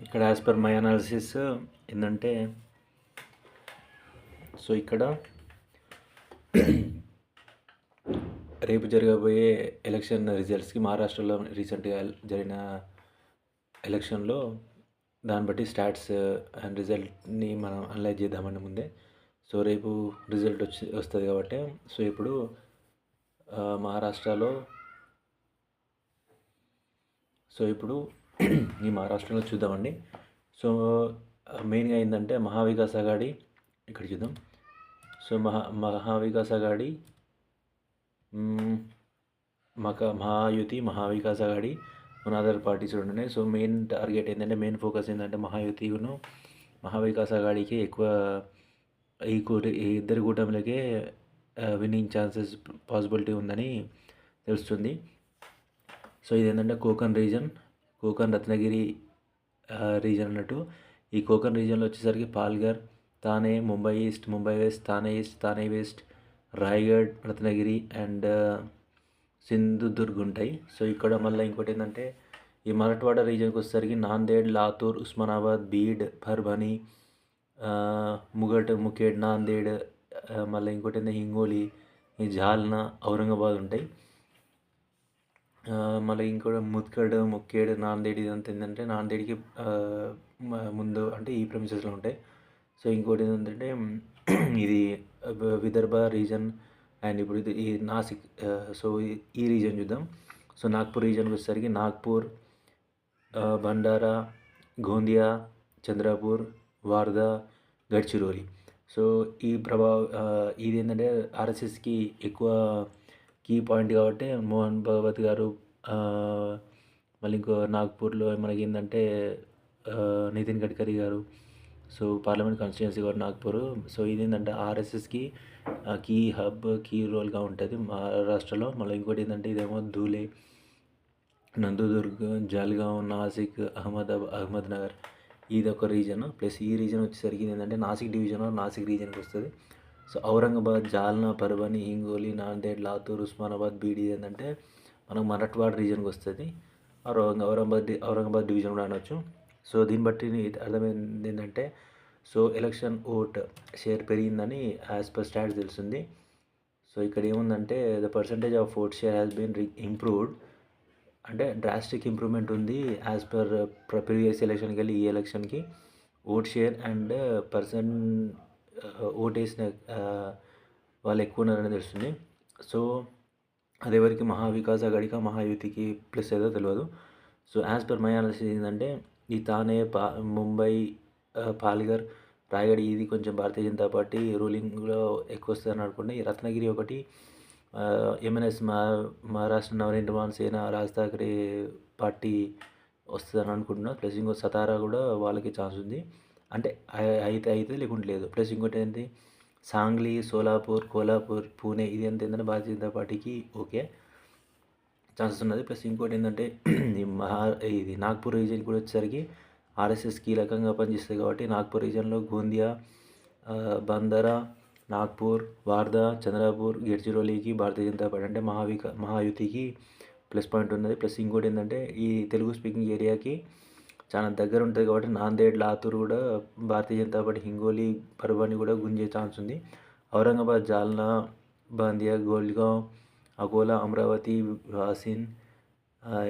ఇక్కడ as per my analysis ఏంటంటే, so ఇక్కడ రేపు జరగబోయే ఎలక్షన్ రిజల్ట్స్కి మహారాష్ట్రలో రీసెంట్గా జరిగిన ఎలక్షన్లో దాన్ని బట్టి స్టాట్స్ అండ్ రిజల్ట్ని మనం అనలైజ్ చేద్దామండి ముందే. సో రేపు రిజల్ట్ వస్తుంది కాబట్టి, సో ఇప్పుడు మహారాష్ట్రలో ఈ మహారాష్ట్రలో చూద్దామండి. సో మెయిన్గా ఏంటంటే మహావికాస్ అఘాడీ ఇక్కడ చూద్దాం. సో మహావికాస్ అఘాడీ, మహాయుతి, మహావికాస్ అఘాడీ, మన అదర్ పార్టీస్ ఉన్నాయి. సో మెయిన్ టార్గెట్ ఏంటంటే, మెయిన్ ఫోకస్ ఏంటంటే మహాయుతిను మహావికాస్ అఘాడీకి ఎక్కువ ఈ ఇద్దరు కూటమిలకే విన్నింగ్ ఛాన్సెస్ పాసిబిలిటీ ఉందని తెలుస్తుంది. సో ఇది ఏంటంటే కోకన్ రత్నగిరి రీజన్ అన్నట్టు. ఈ కోకన్ రీజన్లో వచ్చేసరికి Palghar, Thane, Mumbai east, Mumbai west, Thane east, Thane west, Raigad, Ratnagiri and Sindhudurg ఉంటాయి. సో ఇక్కడ మళ్ళీ ఇంకోటి ఏంటంటే, ఈ మరాఠవాడ రీజన్కి వచ్చేసరికి నాందేడ్, లాతూర్, ఉస్మానాబాద్, బీడ్, పర్భని, ముఖేడ్, నాందేడ్, మళ్ళీ ఇంకోటి ఏంటంటే హింగోలి, ఈ జాల్నా, ఔరంగాబాద్ ఉంటాయి. మళ్ళీ ఇంకోటి ముఖేడ్, నాందేడ్, ఇదంతా ఏంటంటే నాందేడ్కి ముందు అంటే ఈ ప్రెమిసెస్లో ఉంటాయి. సో ఇంకోటి ఏంటంటే ఇది విదర్భ రీజన్ అండ్ ఇప్పుడు ఇది ఈ నాసిక్. సో ఈ రీజన్ చూద్దాం. సో నాగ్పూర్ రీజన్కి వచ్చేసరికి నాగ్పూర్, బండారా, గోందియా, చంద్రపూర్, వార్దా, గడ్చిరోలి. సో ఈ ఇది ఏంటంటే ఆర్ఎస్ఎస్కి ఎక్కువ కీ పాయింట్ కాబట్టి మోహన్ భగవత్ గారు, మళ్ళీ ఇంకో నాగ్పూర్లో మనకి ఏంటంటే నితిన్ గడ్కరీ గారు, సో పార్లమెంట్ కాన్స్టిట్యున్సీ కూడా నాగ్పూర్. సో ఇది ఏంటంటే ఆర్ఎస్ఎస్కి కీ రోల్గా ఉంటుంది మహారాష్ట్రలో. మళ్ళీ ఇంకోటి ఏంటంటే ఇదేమో ధూలే, నందుదుర్గ్, జల్గావ్, నాసిక్, అహ్మద్నగర్, ఇది ఒక రీజన్. ప్లస్ ఈ రీజన్ వచ్చేసరికి ఏంటంటే నాసిక్ డివిజన్ నాసిక్ రీజన్కి వస్తుంది. సో ఔరంగాబాద్, జాల్నా, పర్భని, హింగోలి, నాందేడ్, లాతూర్, ఉస్మానాబాద్, బీడ్ ఏంటంటే మనకు మరాఠవాడ రీజన్కి వస్తుంది. ఔరంగాబాద్ డివిజన్ కూడా అనవచ్చు. సో దీన్ని బట్టి అర్థమైంది ఏంటంటే, సో ఎలక్షన్ ఓట్ షేర్ పెరిగిందని యాజ్ పర్ స్టాట్స్ తెలుస్తుంది. సో ఇక్కడ ఏముందంటే the percentage of vote share has been improved, అంటే డ్రాస్టిక్ ఇంప్రూవ్మెంట్ ఉంది యాజ్ పర్ ప్రీవియస్ ఎలక్షన్కి వెళ్ళి ఈ ఎలక్షన్కి. ఓట్ షేర్ అండ్ ఓట్ వేసిన వాళ్ళు ఎక్కువ ఉన్నారని తెలుస్తుంది. సో అదేవరికి మహావికాస్ అఘాడీకి, మహాయుతికి ప్లస్ ఏదో తెలియదు. So as per my analysis ఏంటంటే ఈ థానే, ముంబై, పాల్ఘర్, రాయగఢ్ ఇది కొంచెం భారతీయ జనతా పార్టీ రూలింగ్లో ఎక్కువ వస్తుందని అనుకుంటే, ఈ రత్నగిరి ఒకటి ఎంఎన్ఎస్ మహారాష్ట్ర నవనిర్మాణ సేన, రాజ్ ఠాకరే పార్టీ వస్తుందని అనుకుంటున్నా. ప్లస్ ఇంకో సతారా కూడా వాళ్ళకి ఛాన్స్ ఉంది, అంటే అయితే లేకుంటే లేదు. ప్లస్ ఇంకోటి ఏంటి, సాంగ్లీ, సోలాపూర్, కోల్హాపూర్, పూణే ఇది ఎంత ఏంటంటే భారతీయ జనతా పార్టీకి ఓకే ఛాన్సెస్ ఉన్నది. ప్లస్ ఇంకోటి ఏంటంటే ఇది నాగ్పూర్ రీజన్ కూడా వచ్చేసరికి ఆర్ఎస్ఎస్ కీలకంగా పనిచేస్తుంది కాబట్టి నాగ్పూర్ రీజన్లో గోందియా, బందరా, నాగ్పూర్, వార్దా, చంద్రపూర్, గడ్చిరోలీకి భారతీయ జనతా పార్టీ అంటే మహాయుతికి ప్లస్ పాయింట్ ఉన్నది. ప్లస్ ఇంకోటి ఏంటంటే ఈ తెలుగు స్పీకింగ్ ఏరియాకి చాలా దగ్గర ఉంటుంది కాబట్టి నాందేడ్, లాతూర్ కూడా భారతీయ జనతా పార్టీ, హింగోలి, పర్భని కూడా గుంజే ఛాన్స్ ఉంది. ఔరంగాబాద్, జాల్నా, బాందియా, గోల్గావ్, అకోలా, అమరావతి, వాసిన్,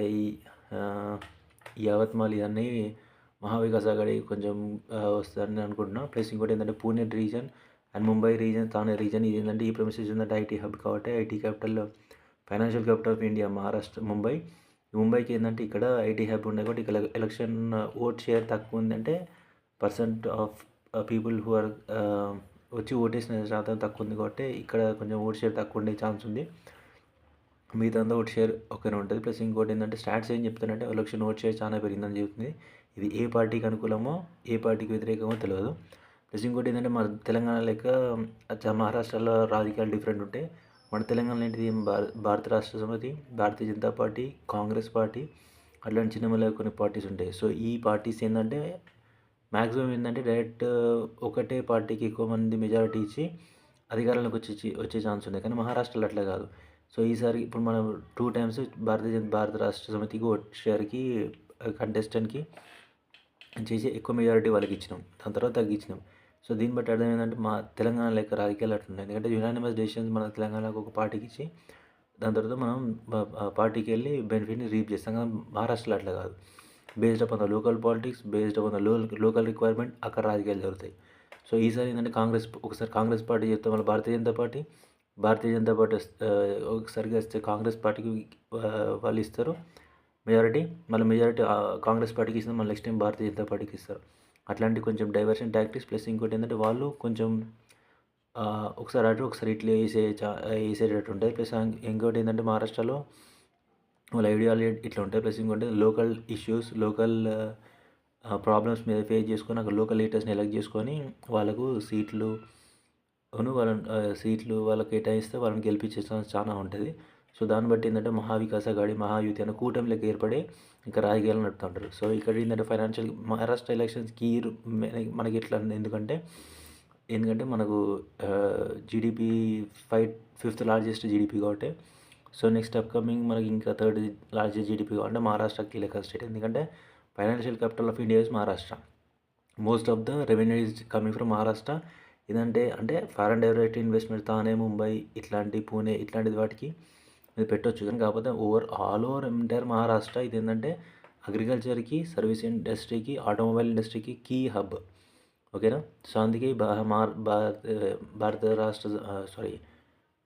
ఈ యావత్మాల్ ఇవన్నీ మహావికాస్ అఘాడీ కొంచెం వస్తుందని అనుకుంటున్నాను. ప్లస్ ఇంకోటి ఏంటంటే Pune reason and Mumbai reason, Thane reason ఇది ఏంటంటే ఈ ప్రెమిసెస్ ఏంటంటే ఐటీ హబ్ కాబట్టి IT capital, financial capital of India Maharashtra ముంబైకి ఏంటంటే ఇక్కడ ఐటీ హబ్ ఉండే కాబట్టి ఇక్కడ ఎలక్షన్ ఓట్ షేర్ తక్కువ ఉందంటే percent of people who are వచ్చి ఓటేసిన శాతం తక్కువ ఉంది కాబట్టి ఇక్కడ కొంచెం ఓట్ షేర్ తక్కువ ఉండే ఛాన్స్ ఉంది. మిగతా అంతా ఓట్ షేర్ ఒకనే ఉంటుంది. ప్లస్ ఇంకోటి ఏంటంటే స్టాట్స్ ఏం చెప్తానంటే ఎలక్షన్ ఓట్ షేర్ చాలా పెరిగిందని చెప్తుంది. ఇది ఏ పార్టీకి అనుకూలమో ఏ పార్టీకి వ్యతిరేకమో తెలియదు. ప్లస్ ఇంకోటి ఏంటంటే మన తెలంగాణ లెక్క మహారాష్ట్రలో రాజకీయాలు డిఫరెంట్ ఉంటాయి. మన తెలంగాణలో ఏంటిది భారత రాష్ట్ర సమితి, భారతీయ జనతా పార్టీ, కాంగ్రెస్ పార్టీ అట్లాంటి చిన్నమల్ల కొన్ని పార్టీస్ ఉంటాయి. సో ఈ పార్టీస్ ఏంటంటే మ్యాక్సిమం ఏంటంటే డైరెక్ట్ ఒకటే పార్టీకి ఎక్కువ మంది మెజారిటీ ఇచ్చి అధికారంలోకి వచ్చే ఛాన్స్ ఉంది. కానీ మహారాష్ట్రలో అట్లా కాదు. సో ఈసారి ఇప్పుడు మనం 2 times భారత రాష్ట్ర సమితికి ఓట్ షేర్కి కంటెస్టెంట్కి చేసి ఎక్కువ మెజారిటీ వాళ్ళకి ఇచ్చినాం. దాని తర్వాత తగ్గించినాం. సో దీన్ని బట్టి అర్థం ఏంటంటే మా తెలంగాణ లెక్క రాజకీయాలు అట్లున్నాయి. ఎందుకంటే యునానిమస్ డెసిషన్స్ మన తెలంగాణకు ఒక పార్టీకి ఇచ్చి దాని తర్వాత మనం పార్టీకి వెళ్ళి బెనిఫిట్ని రీప్ చేస్తాం. కానీ మహారాష్ట్రలో అట్లా కాదు. Based upon the local politics, based upon the local requirement అక్కడ రాజకీయాలు జరుగుతాయి. సో ఈసారి ఏంటంటే ఒకసారి కాంగ్రెస్ పార్టీ చెప్తే మళ్ళీ భారతీయ జనతా పార్టీ ఒకసారిగా వస్తే కాంగ్రెస్ పార్టీకి వాళ్ళు ఇస్తారు మెజారిటీ. మళ్ళీ మెజారిటీ కాంగ్రెస్ పార్టీకి ఇస్తుంది, మళ్ళీ నెక్స్ట్ టైం భారతీయ జనతా పార్టీకి ఇస్తారు. అట్లాంటి కొంచెం డైవర్షన్ టాక్టిక్స్. ప్లస్ ఇంకోటి ఏంటంటే వాళ్ళు కొంచెం ఒకసారి అటు ఒకసారి ఇట్లా వేసేటట్టు ఉంటాయి. ప్లస్ ఇంకోటి ఏంటంటే మహారాష్ట్రలో వాళ్ళ ఐడియాలజీ ఇట్లా ఉంటాయి. ప్లస్ ఇంకోటి లోకల్ ఇష్యూస్, లోకల్ ప్రాబ్లమ్స్ మీద ఫేస్ చేసుకొని అక్కడ లోకల్ లీడర్స్ని ఎలక్ట్ చేసుకొని వాళ్ళకు సీట్లు వాళ్ళకి కేటాయిస్తే వాళ్ళని గెలిపించే ఛాన్స్ చాలా ఉంటుంది. సో దాన్ని బట్టి ఏంటంటే మహావికాస్ అఘాడీ, మహాయుతి అనే కూటమిలోకి ఏర్పడి ఇంకా రాజకీయాలు నడుపుతుంటారు. సో ఇక్కడ ఏంటంటే ఫైనాన్షియల్ మహారాష్ట్ర ఎలక్షన్స్కి మనకి ఎట్లా ఎందుకంటే మనకు జీడిపి ఫిఫ్త్ లార్జెస్ట్ జీడిపి కాబట్టి, సో నెక్స్ట్ అప్కమింగ్ మనకి ఇంకా థర్డ్ లార్జెస్ట్ జీడిపి కాబట్టి మహారాష్ట్ర కీలక స్టేట్. ఎందుకంటే financial capital of India is Maharashtra. Most of the revenue is coming from Maharashtra. అంటే ఫారెన్ డైరెక్ట్ ఇన్వెస్ట్మెంట్ తానే, ముంబై ఇట్లాంటి పూణే ఇట్లాంటి వాటికి ఇది పెట్టవచ్చు. కానీ కాకపోతే ఆల్ ఓవర్ ఎంటైర్ మహారాష్ట్ర ఇది ఏంటంటే అగ్రికల్చర్కి, సర్వీస్ ఇండస్ట్రీకి, ఆటోమొబైల్ ఇండస్ట్రీకి కీ హబ్. ఓకేనా. సో అందుకే భారత రాష్ట్ర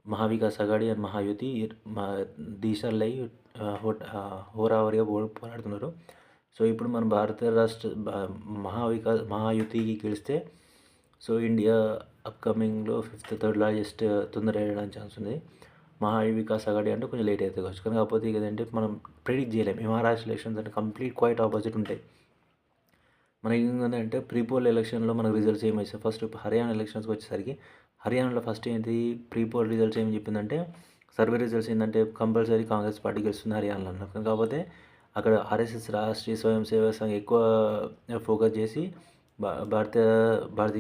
మహావికాస్ అఘాడీ అండ్ మహాయుతి దేశాలై హోరావరిగా పోరాడుతున్నారు. సో ఇప్పుడు మన భారత రాష్ట్ర మహాయుతికి గెలిస్తే సో ఇండియా అప్కమింగ్లో థర్డ్ లార్జెస్ట్ తొందర వేయడానికి ఛాన్స్ ఉంది. మహావికాస్ అఘాడీ అంటే కొంచెం లేట్ అవుతుంది కావచ్చు. కానీ కాకపోతే ఇదేంటే మనం ప్రిడిక్ట్ చేయలేము. ఈ మహారాష్ట్ర ఎలక్షన్స్ అంటే కంప్లీట్ క్వైట్ ఆపోజిట్ ఉంటాయి. మనకి ఏంటంటే ప్రీపోల్ ఎలక్షన్లో మనకు రిజల్ట్స్ ఏమి వచ్చాయి. ఫస్ట్ హర్యానా ఎలక్షన్స్కి వచ్చేసరికి హర్యానాలో ఫస్ట్ ఏంటి ప్రీపోల్ రిజల్ట్స్ ఏమి చెప్పిందంటే, సర్వే రిజల్ట్స్ ఏంటంటే కంపల్సరీ కాంగ్రెస్ పార్టీ గెలుస్తుంది హర్యానాలో అన్నారు. కాకపోతే అక్కడ ఆర్ఎస్ఎస్ రాష్ట్రీయ స్వయం సేవక్ సంఘ్ ఎక్కువ ఫోకస్ చేసి భారతీయ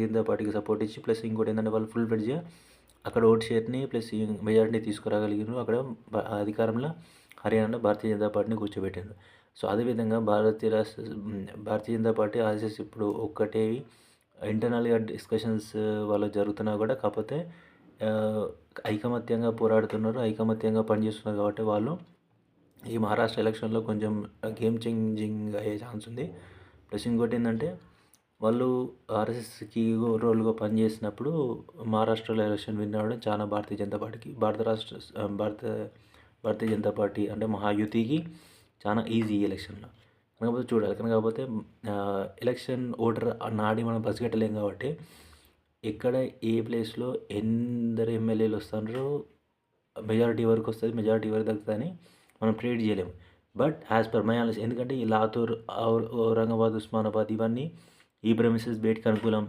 జనతా పార్టీకి సపోర్ట్ ఇచ్చి, ప్లస్ ఇంకోటి ఏంటంటే వాళ్ళు ఫుల్ ఫ్లెడ్జ్గా అక్కడ ఓట్ షేర్ని ప్లస్ మెజారిటీ తీసుకురాగలిగారు. అక్కడ అధికారంలో హర్యానాలో భారతీయ జనతా పార్టీని కూర్చోబెట్టారు. సో అదేవిధంగా భారతీయ జనతా పార్టీ ఆర్ఎస్ఎస్ ఇప్పుడు ఒక్కటే ఇంటర్నల్గా డిస్కషన్స్ వాళ్ళు జరుగుతున్నా కూడా, కాకపోతే ఐకమత్యంగా పోరాడుతున్నారు, ఐకమత్యంగా పనిచేస్తున్నారు. కాబట్టి వాళ్ళు ఈ మహారాష్ట్ర ఎలక్షన్లో కొంచెం గేమ్ చేంజింగ్ అయ్యే ఛాన్స్ ఉంది. ప్లస్ ఇంకోటి ఏంటంటే వాళ్ళు ఆర్ఎస్ఎస్కి రోల్గా పనిచేసినప్పుడు మహారాష్ట్రలో ఎలక్షన్ విన్ అవ్వడం చాలా భారతీయ జనతా పార్టీకి భారతీయ జనతా పార్టీ అంటే మహాయుతికి చాలా ఈజీ ఈ ఎలక్షన్లో. కాకపోతే చూడాలి. కానీ కాకపోతే ఎలక్షన్ ఓటర్ నాడి మనం పసిగట్టలేం కాబట్టి ఎక్కడ ఏ ప్లేస్లో ఎందరు ఎమ్మెల్యేలు వస్తున్నారో మెజారిటీ వరకు వస్తుంది, మెజారిటీ వరకు తగ్గుతుందని మనం ప్రిడిక్ట్ చేయలేము. But as per my analysis, ఎందుకంటే ఈ లాతూర్, ఔరంగాబాద్, ఉస్మానాబాద్ ఇవన్నీ ఈ ప్రెమిసెస్ బేట్కి అనుకూలం.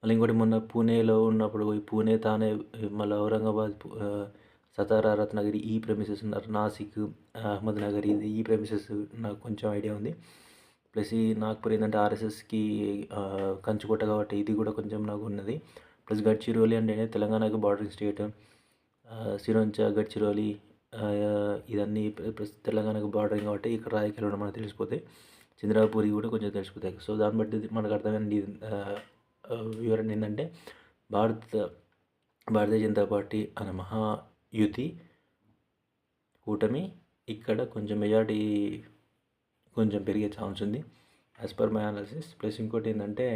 మళ్ళీ ఇంకోటి మొన్న పూణేలో ఉన్నప్పుడు ఈ పూణే, తానే, మళ్ళీ ఔరంగాబాద్, సతారా, రత్నగిరి ఈ ప్రెమిసెస్ ఉన్నారు. నాసిక్, అహ్మద్నగర్ ఈ ప్రెమిసెస్ నాకు కొంచెం ఐడియా ఉంది. ప్లస్ ఈ నాగ్పూర్ ఏంటంటే ఆర్ఎస్ఎస్కి కంచుకోట కాబట్టి ఇది కూడా కొంచెం నాకు ఉన్నది. ప్లస్ గడ్చిరోలి అంటే తెలంగాణకు బార్డరింగ్ స్టేట్, సిరోంచ, గడ్చిరోలి ఇదన్నీ ప్లస్ తెలంగాణకు బార్డరింగ్ కాబట్టి ఇక్కడ రాజకీయాలు మనకు తెలిసిపోతాయి. చంద్రాపూరి కూడా కొంచెం తెలిసిపోతాయి. సో దాన్ని బట్టి మనకు అర్థమైన వివరణ ఏంటంటే భారతీయ జనతా పార్టీ అనే మహాయుతి కూటమి ఇక్కడ కొంచెం మెజారిటీ కొంచెం పెరిగే ఛాన్స్ ఉంది as per my analysis. Plus ఇంకోటి ఏంటంటే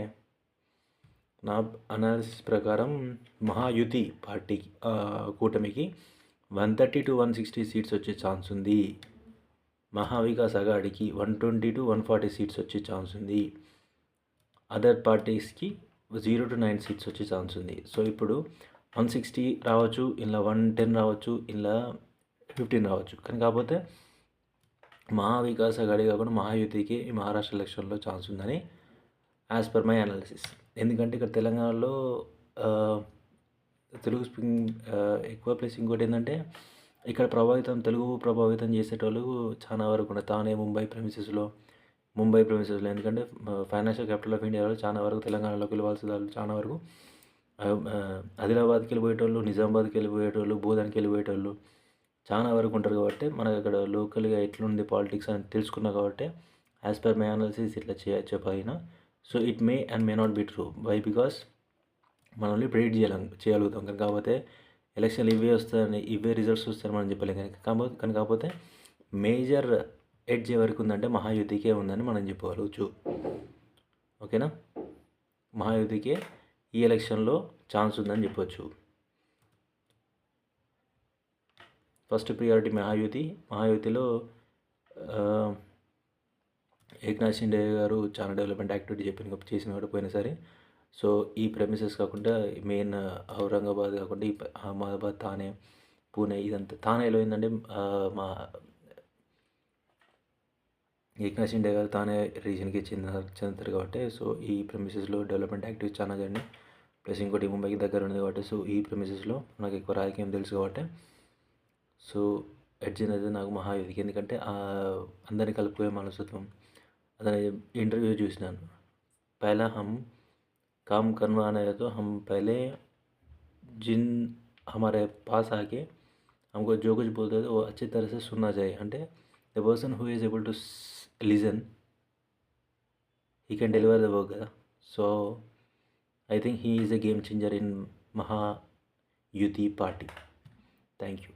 నా అనాలిసిస్ ప్రకారం మహాయుతి పార్టీకి కూటమికి 130 to 160 సీట్స్ వచ్చే ఛాన్స్ ఉంది. మహావికాస్ అఘాడీకి 120 to 140 సీట్స్ వచ్చే ఛాన్స్ ఉంది. అదర్ పార్టీస్కి 0 to 9 సీట్స్ వచ్చే ఛాన్స్ ఉంది. సో ఇప్పుడు 160 రావచ్చు, ఇలా 110 రావచ్చు, ఇలా 15 రావచ్చు. కానీ కాకపోతే మహావికాస్ అఘాడీ కాకుండా మహాయుతికి ఈ మహారాష్ట్ర ఎలక్షన్లో ఛాన్స్ ఉందని యాజ్ పర్ మై అనాలిసిస్. ఎందుకంటే ఇక్కడ తెలంగాణలో తెలుగు స్పీకింగ్ ఎక్కువ. ప్లస్ ఇంకోటి ఏంటంటే ఇక్కడ తెలుగు ప్రభావితం చేసేటోళ్ళు చాలా వరకు ఉన్నారు. తానే, ముంబై ప్రెమిసెస్లో ఎందుకంటే ఫైనాన్షియల్ క్యాపిటల్ ఆఫ్ ఇండియాలో చాలా వరకు తెలంగాణలోకి వెళ్ళవలసిన వాళ్ళు చాలా వరకు ఆదిలాబాద్కి వెళ్ళిపోయేటోళ్ళు, నిజామాబాద్కి వెళ్ళిపోయేటోళ్ళు, బోధన్కి వెళ్ళిపోయేటోళ్ళు చాలా వరకు ఉంటారు. కాబట్టి మనకు అక్కడ లోకల్గా ఎట్లుంది పాలిటిక్స్ అని తెలుసుకున్నా కాబట్టి యాజ్ పర్ మై అనాలిసిస్ ఇట్లా చెప్పగిన. So it may and may not be true. Why? Because మనం ఓన్లీ ప్రెడిక్ట్ చేయగలుగుతాం. కానీ కాకపోతే ఎలక్షన్లు ఇవే వస్తాయని, ఇవే రిజల్ట్స్ వస్తాయని మనం చెప్పలేం. కానీ కాకపోతే మేజర్ ఎడ్జ్ ఎవరికి ఉందంటే మహాయుతికే ఉందని మనం చెప్పగలవచ్చు. ఓకేనా? మహాయుతికే ఈ ఎలక్షన్లో ఛాన్స్ ఉందని చెప్పొచ్చు. ఫస్ట్ ప్రియారిటీ మహాయుతిలో ఏక్నాథ్ షిండే గారు చాలా డెవలప్మెంట్ యాక్టివిటీ చేసిన కూడా పోయినసారి. సో ఈ ప్రెమిసెస్ కాకుండా మెయిన్ ఔరంగాబాద్ కాకుండా ఈ అహ్మదాబాద్, థానే, పూణే ఇదంతా. థానేలో ఏంటంటే మా ఏక్నాథ్ షిండే గారు థానే రీజన్కి చెందుతారు కాబట్టి సో ఈ ప్రెమిసెస్లో డెవలప్మెంట్ యాక్టివిటీస్ చాలా జరిగింది. ప్లస్ ఇంకోటి ముంబైకి దగ్గర ఉంది కాబట్టి సో ఈ ప్రెమిసెస్లో నాకు ఎక్కువ రాజకీయం తెలుసు కాబట్టి సో ఎడ్జ్ అనేది నాకు మహాయుతికి. ఎందుకంటే అందరినీ కలుపుకునే మనస్తత్వం. అతని ఇంటర్వ్యూ చూసినాను. పహలా హమ్ काम करवाना है तो हम पहले जिन हमारे पास आके हमको जो कुछ बोलते थे वो अच्छी तरह से सुनना चाहिए. అంటే the person who is able to listen he can deliver the work కదా. So I think he is a game changer in Mahayuti party. Thank you.